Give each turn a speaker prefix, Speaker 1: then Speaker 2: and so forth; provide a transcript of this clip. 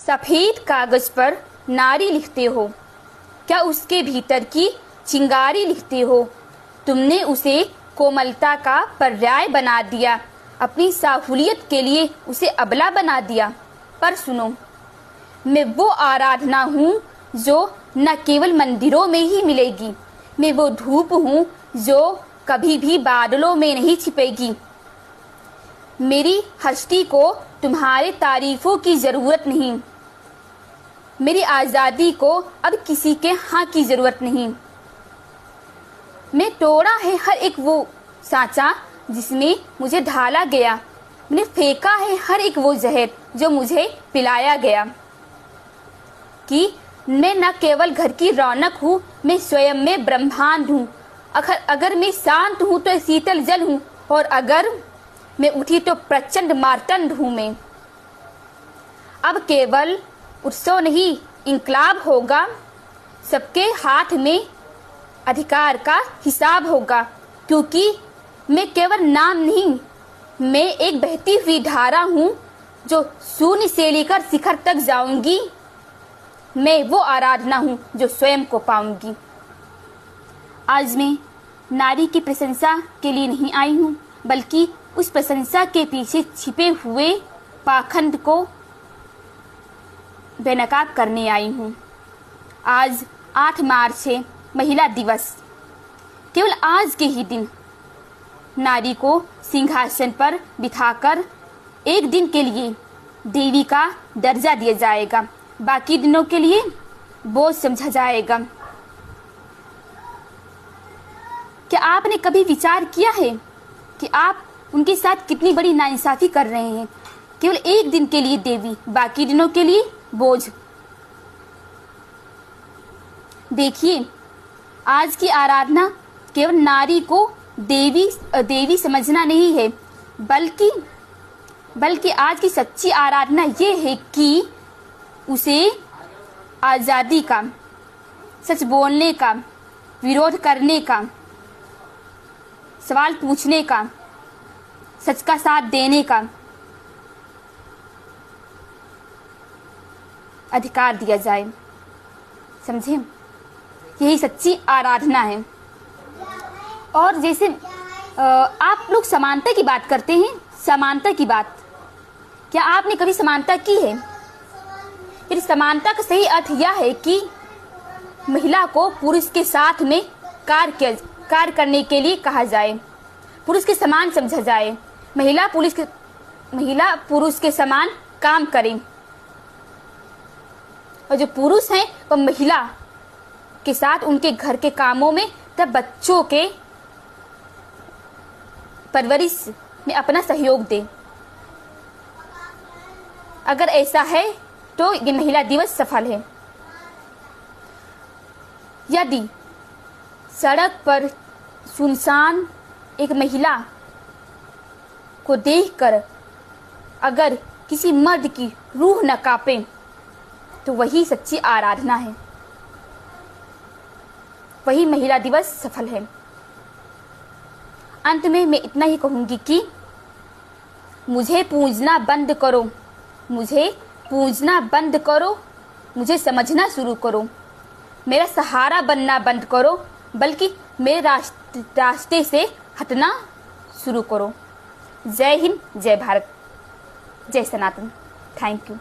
Speaker 1: सफेद कागज पर नारी लिखते हो, क्या उसके भीतर की चिंगारी लिखते हो? तुमने उसे कोमलता का पर्याय बना दिया, अपनी सहूलियत के लिए उसे अबला बना दिया। पर सुनो, मैं वो आराधना हूँ जो न केवल मंदिरों में ही मिलेगी, मैं वो धूप हूँ जो कभी भी बादलों में नहीं छिपेगी। मेरी हस्ती को तुम्हारे तारीफों की ज़रूरत नहीं, मेरी आज़ादी को अब किसी के हाँ की ज़रूरत नहीं। मैं तोड़ा है हर एक वो सांचा जिसमें मुझे ढाला गया, मैंने फेंका है हर एक वो जहर जो मुझे पिलाया गया। कि मैं न केवल घर की रौनक हूँ, मैं स्वयं में ब्रह्मांड हूँ। अगर मैं शांत हूँ तो शीतल जल हूँ, और अगर मैं उठी तो प्रचंड मार्तंड हूँ मैं। अब केवल उत्सव नहीं, इंकलाब होगा, सबके हाथ में अधिकार का हिसाब होगा। क्योंकि मैं केवल नाम नहीं, मैं एक बहती हुई धारा हूँ जो शून्य से लेकर शिखर तक जाऊंगी। मैं वो आराधना हूँ जो स्वयं को पाऊंगी। आज मैं नारी की प्रशंसा के लिए नहीं आई हूँ, बल्कि उस प्रशंसा के पीछे छिपे हुए पाखंड को बेनकाब करने आई हूँ। आज 8 मार्च है, महिला दिवस। केवल आज के ही दिन नारी को सिंहासन पर बिठाकर एक दिन के लिए देवी का दर्जा दिया जाएगा, बाकी दिनों के लिए बोझ समझा जाएगा। क्या आपने कभी विचार किया है कि आप उनके साथ कितनी बड़ी नाइंसाफी कर रहे हैं? केवल एक दिन के लिए देवी, बाकी दिनों के लिए बोझ। देखिए, आज की आराधना केवल नारी को देवी समझना नहीं है, बल्कि आज की सच्ची आराधना ये है कि उसे आज़ादी का, सच बोलने का, विरोध करने का, सवाल पूछने का, सच का साथ देने का अधिकार दिया जाए। समझे? यही सच्ची आराधना है। और जैसे आप लोग समानता की बात करते हैं, समानता की बात, क्या आपने कभी समानता की है? फिर समानता का सही अर्थ यह है कि महिला को पुरुष के साथ में कार्य करने के लिए कहा जाए, पुरुष के समान समझा जाए, महिला पुरुष के समान काम करें, और जो पुरुष हैं वह महिला के साथ उनके घर के कामों में, तब बच्चों के परवरिश में अपना सहयोग दें। अगर ऐसा है तो ये महिला दिवस सफल है। यदि सड़क पर सुनसान एक महिला को देखकर अगर किसी मर्द की रूह न कांपे, तो वही सच्ची आराधना है, वही महिला दिवस सफल है। अंत में मैं इतना ही कहूंगी कि मुझे पूजना बंद करो, मुझे पूजना बंद करो, मुझे समझना शुरू करो, मेरा सहारा बनना बंद करो, बल्कि मेरे रास्ते से हटना शुरू करो। जय हिंद, जय भारत, जय सनातन। Thank you.